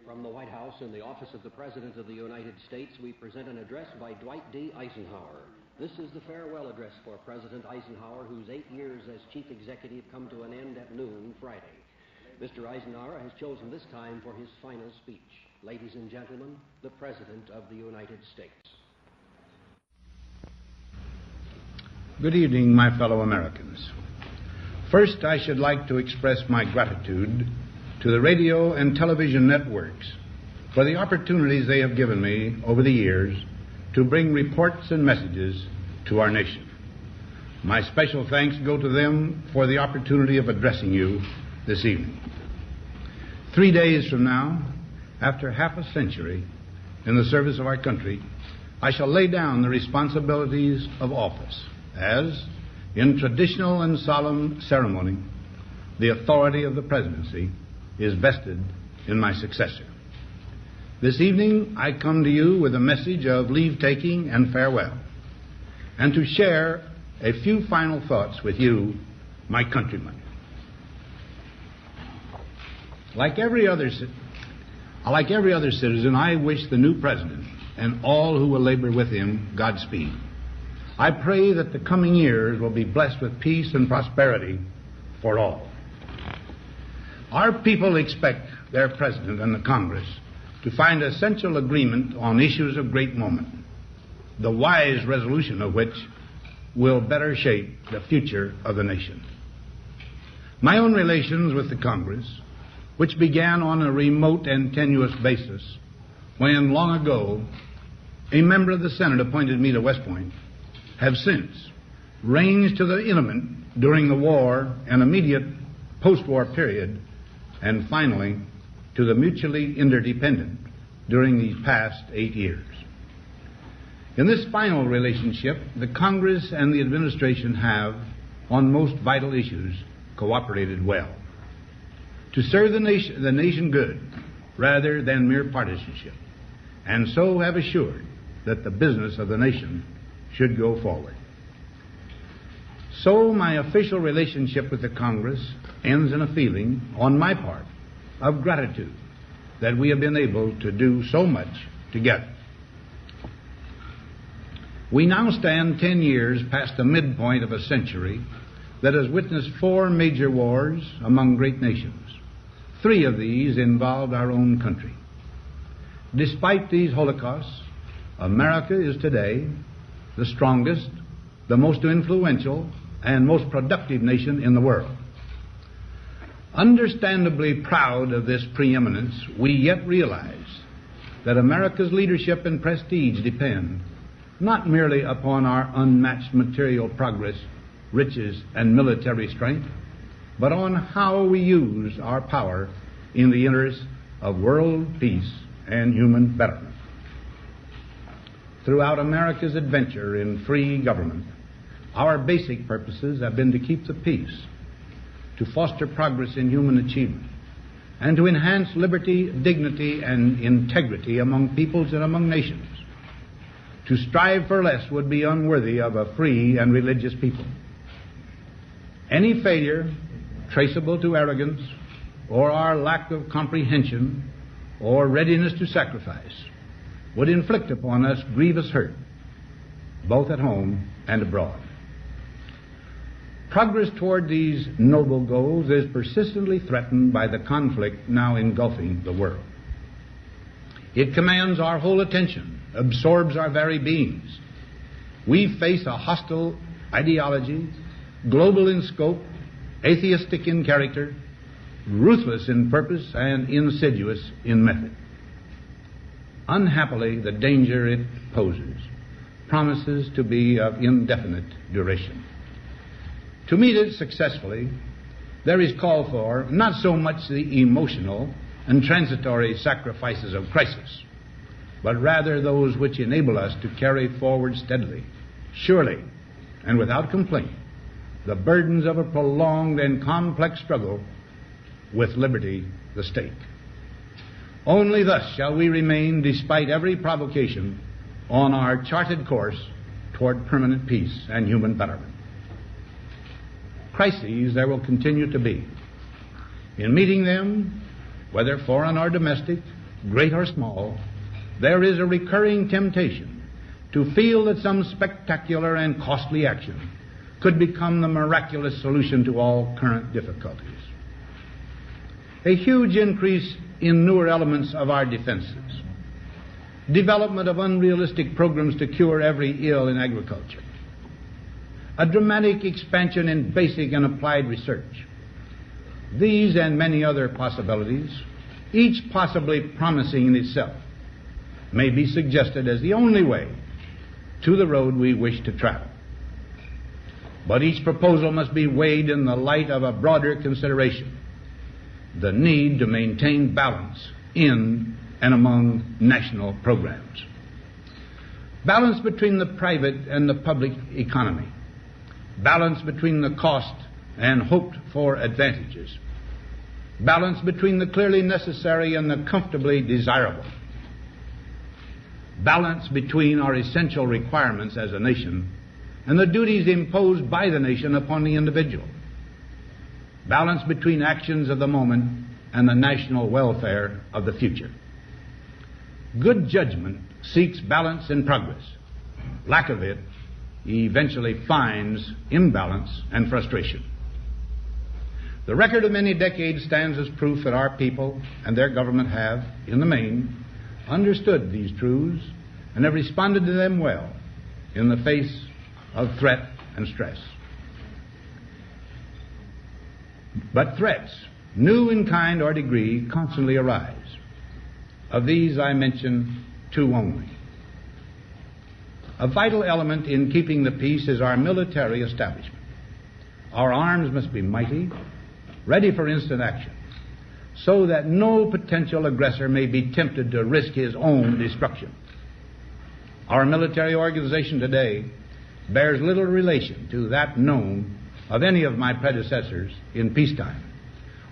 From the White House in the office of the President of the United States, we present an address by Dwight D. Eisenhower. This is the farewell address for President Eisenhower, whose 8 years as chief executive come to an end at noon Friday. Mr. Eisenhower has chosen this time for his final speech. Ladies and gentlemen, the President of the United States. Good evening, my fellow Americans. First, I should like to express my gratitude to the radio and television networks for the opportunities they have given me over the years to bring reports and messages to our nation. My special thanks go to them for the opportunity of addressing you this evening. 3 days from now, after half a century in the service of our country, I shall lay down the responsibilities of office as, in traditional and solemn ceremony, the authority of the presidency is vested in my successor. This evening, I come to you with a message of leave-taking and farewell, and to share a few final thoughts with you, my countrymen. Like every other citizen, I wish the new president and all who will labor with him Godspeed. I pray that the coming years will be blessed with peace and prosperity for all. Our people expect their president and the Congress to find essential agreement on issues of great moment, the wise resolution of which will better shape the future of the nation. My own relations with the Congress, which began on a remote and tenuous basis when, long ago, a member of the Senate appointed me to West Point, have since ranged to the intimate during the war and immediate post-war period, and finally to the mutually interdependent during these past 8 years. In this final relationship, the Congress and the administration have, on most vital issues, cooperated well to serve the nation good rather than mere partisanship, and so have assured that the business of the nation should go forward. So my official relationship with the Congress ends in a feeling, on my part, of gratitude that we have been able to do so much together. We now stand 10 years past the midpoint of a century that has witnessed 4 major wars among great nations. 3 of these involved our own country. Despite these holocausts, America is today the strongest, the most influential, and most productive nation in the world. Understandably proud of this preeminence, we yet realize that America's leadership and prestige depend not merely upon our unmatched material progress, riches, and military strength, but on how we use our power in the interest of world peace and human betterment. Throughout America's adventure in free government, our basic purposes have been to keep the peace, to foster progress in human achievement, and to enhance liberty, dignity, and integrity among peoples and among nations. To strive for less would be unworthy of a free and religious people. Any failure traceable to arrogance or our lack of comprehension or readiness to sacrifice would inflict upon us grievous hurt, both at home and abroad. Progress toward these noble goals is persistently threatened by the conflict now engulfing the world. It commands our whole attention, absorbs our very beings. We face a hostile ideology, global in scope, atheistic in character, ruthless in purpose, and insidious in method. Unhappily, the danger it poses promises to be of indefinite duration. To meet it successfully, there is call for not so much the emotional and transitory sacrifices of crisis, but rather those which enable us to carry forward steadily, surely, and without complaint, the burdens of a prolonged and complex struggle with liberty, the stake. Only thus shall we remain, despite every provocation, on our charted course toward permanent peace and human betterment. Crises there will continue to be. In meeting them, whether foreign or domestic, great or small, there is a recurring temptation to feel that some spectacular and costly action could become the miraculous solution to all current difficulties. A huge increase in newer elements of our defenses, development of unrealistic programs to cure every ill in agriculture, a dramatic expansion in basic and applied research. These and many other possibilities, each possibly promising in itself, may be suggested as the only way to the road we wish to travel. But each proposal must be weighed in the light of a broader consideration, the need to maintain balance in and among national programs. Balance between the private and the public economy. Balance between the cost and hoped-for advantages. Balance between the clearly necessary and the comfortably desirable. Balance between our essential requirements as a nation and the duties imposed by the nation upon the individual. Balance between actions of the moment and the national welfare of the future. Good judgment seeks balance in progress. Lack of it eventually finds imbalance and frustration. The record of many decades stands as proof that our people and their government have, in the main, understood these truths and have responded to them well in the face of threat and stress. But threats, new in kind or degree, constantly arise. Of these I mention two only. A vital element in keeping the peace is our military establishment. Our arms must be mighty, ready for instant action, so that no potential aggressor may be tempted to risk his own destruction. Our military organization today bears little relation to that known of any of my predecessors in peacetime,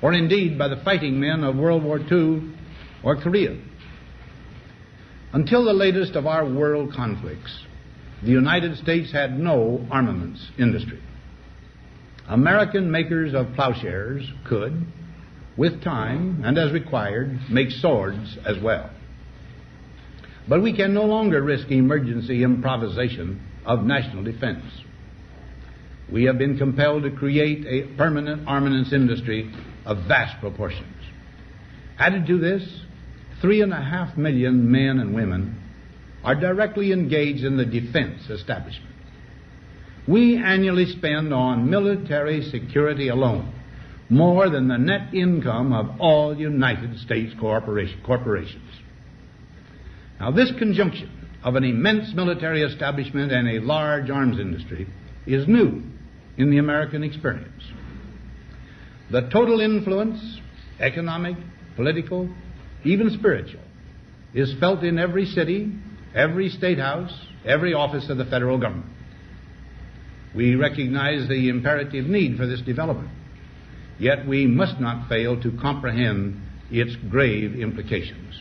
or indeed by the fighting men of World War II or Korea. Until the latest of our world conflicts, the United States had no armaments industry. American makers of plowshares could, with time and as required, make swords as well. But we can no longer risk emergency improvisation of national defense. We have been compelled to create a permanent armaments industry of vast proportions. Added to this, 3.5 million men and women are directly engaged in the defense establishment. We annually spend on military security alone more than the net income of all United States corporations. Now, this conjunction of an immense military establishment and a large arms industry is new in the American experience. The total influence, economic, political, even spiritual, is felt in every city, every state house, every office of the federal government. We recognize the imperative need for this development, yet we must not fail to comprehend its grave implications.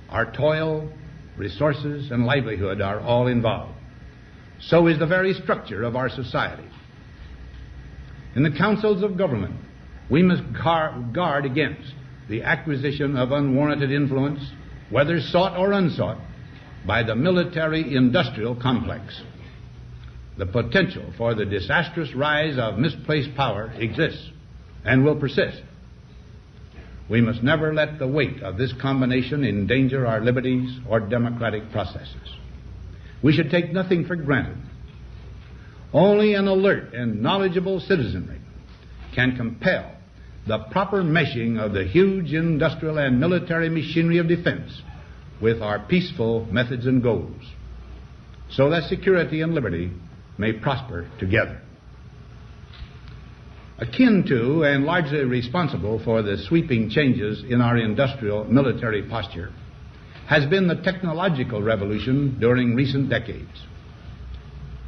Our toil, resources, and livelihood are all involved. So is the very structure of our society. In the councils of government, we must guard against the acquisition of unwarranted influence, whether sought or unsought, by the military-industrial complex. The potential for the disastrous rise of misplaced power exists and will persist. We must never let the weight of this combination endanger our liberties or democratic processes. We should take nothing for granted. Only an alert and knowledgeable citizenry can compel the proper meshing of the huge industrial and military machinery of defense with our peaceful methods and goals, so that security and liberty may prosper together. Akin to and largely responsible for the sweeping changes in our industrial military posture has been the technological revolution during recent decades.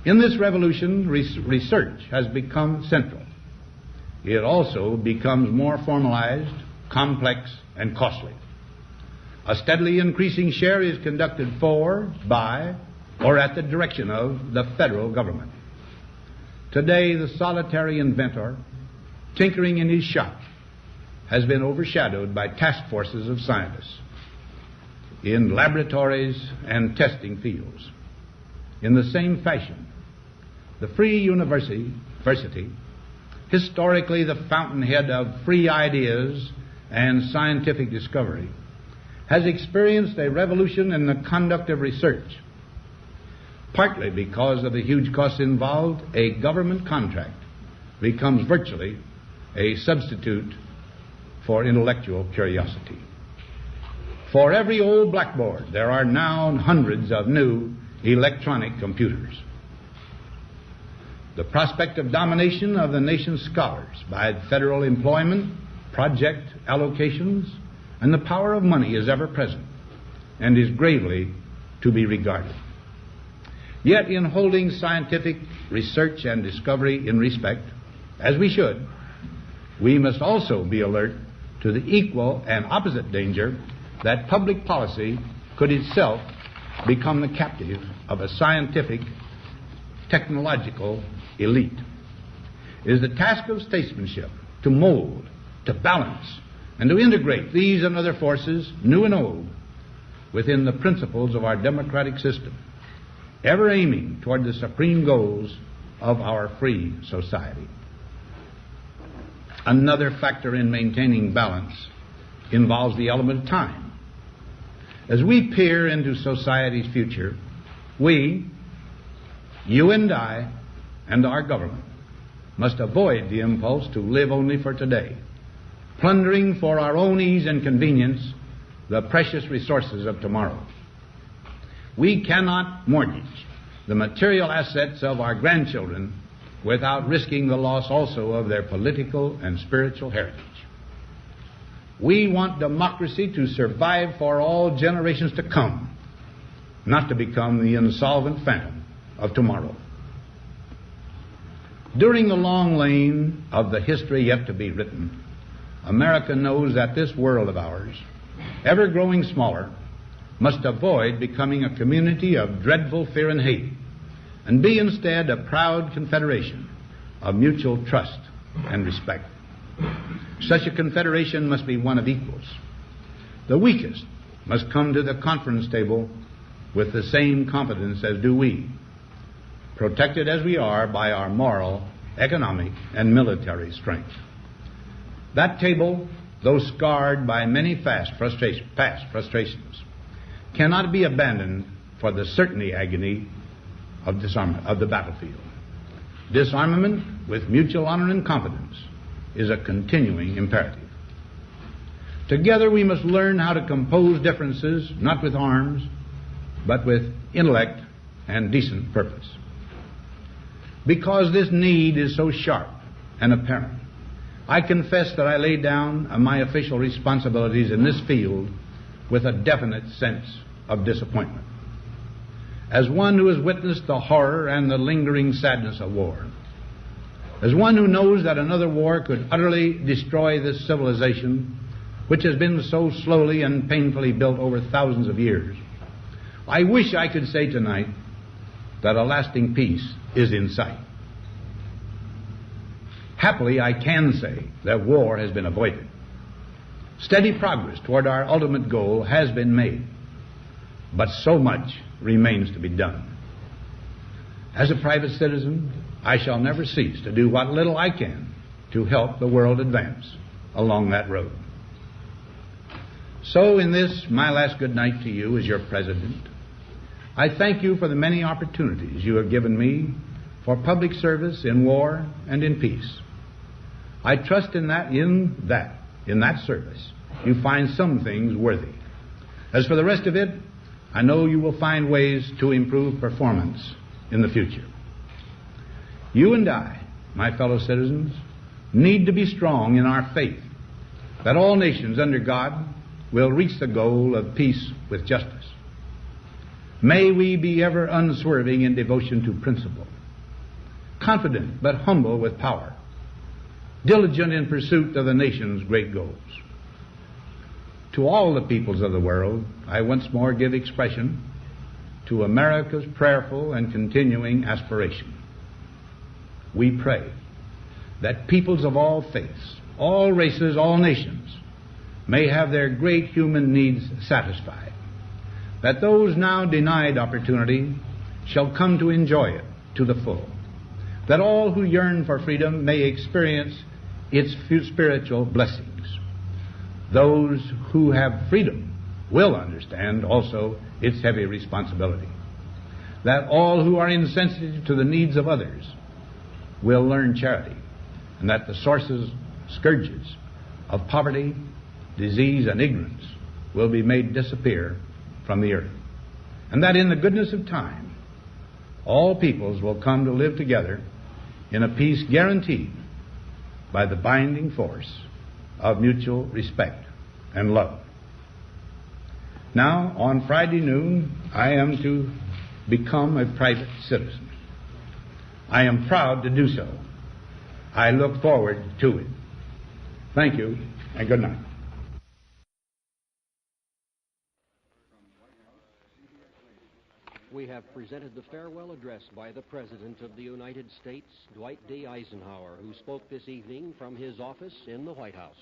In this revolution, research has become central. It also becomes more formalized, complex, and costly. A steadily increasing share is conducted for, by, or at the direction of the federal government. Today, the solitary inventor, tinkering in his shop, has been overshadowed by task forces of scientists. in laboratories and testing fields. In the same fashion, the free university, historically the fountainhead of free ideas and scientific discovery, has experienced a revolution in the conduct of research. Partly because of the huge costs involved, a government contract becomes virtually a substitute for intellectual curiosity. For every old blackboard, there are now hundreds of new electronic computers. The prospect of domination of the nation's scholars by federal employment, project allocations, and the power of money is ever present and is gravely to be regarded. Yet in holding scientific research and discovery in respect, as we should, we must also be alert to the equal and opposite danger that public policy could itself become the captive of a scientific, technological elite. It is the task of statesmanship to mold, to balance, and to integrate these and other forces, new and old, within the principles of our democratic system, ever aiming toward the supreme goals of our free society. Another factor in maintaining balance involves the element of time. As we peer into society's future, we, you and I, and our government must avoid the impulse to live only for today, plundering for our own ease and convenience the precious resources of tomorrow. We cannot mortgage the material assets of our grandchildren without risking the loss also of their political and spiritual heritage. We want democracy to survive for all generations to come, not to become the insolvent phantom of tomorrow. During the long lane of the history yet to be written, America knows that this world of ours, ever growing smaller, must avoid becoming a community of dreadful fear and hate, and be instead a proud confederation of mutual trust and respect. Such a confederation must be one of equals. The weakest must come to the conference table with the same confidence as do we, protected as we are by our moral, economic, and military strength. That table, though scarred by many past frustrations, cannot be abandoned for the certainty agony of disarmament of the battlefield. Disarmament with mutual honor and confidence is a continuing imperative. Together we must learn how to compose differences, not with arms, but with intellect and decent purpose. Because this need is so sharp and apparent, I confess that I lay down my official responsibilities in this field with a definite sense of disappointment. As one who has witnessed the horror and the lingering sadness of war, as one who knows that another war could utterly destroy this civilization which has been so slowly and painfully built over thousands of years, I wish I could say tonight that a lasting peace is in sight. Happily, I can say that war has been avoided. Steady progress toward our ultimate goal has been made, but so much remains to be done. As a private citizen, I shall never cease to do what little I can to help the world advance along that road. So in this, my last good night to you as your president, I thank you for the many opportunities you have given me for public service in war and in peace. I trust in that service, you find some things worthy. As for the rest of it, I know you will find ways to improve performance in the future. You and I, my fellow citizens, need to be strong in our faith that all nations under God will reach the goal of peace with justice. May we be ever unswerving in devotion to principle, confident but humble with power, diligent in pursuit of the nation's great goals. To all the peoples of the world, I once more give expression to America's prayerful and continuing aspiration. We pray that peoples of all faiths, all races, all nations may have their great human needs satisfied, that those now denied opportunity shall come to enjoy it to the full, that all who yearn for freedom may experience its spiritual blessings. Those who have freedom will understand also its heavy responsibility, that all who are insensitive to the needs of others will learn charity, and that the sources, scourges of poverty, disease, and ignorance will be made disappear from the earth, and that in the goodness of time all peoples will come to live together in a peace guaranteed by the binding force of mutual respect and love. Now, on Friday noon, I am to become a private citizen. I am proud to do so. I look forward to it. Thank you, and good night. We have presented the farewell address by the President of the United States, Dwight D. Eisenhower, who spoke this evening from his office in the White House.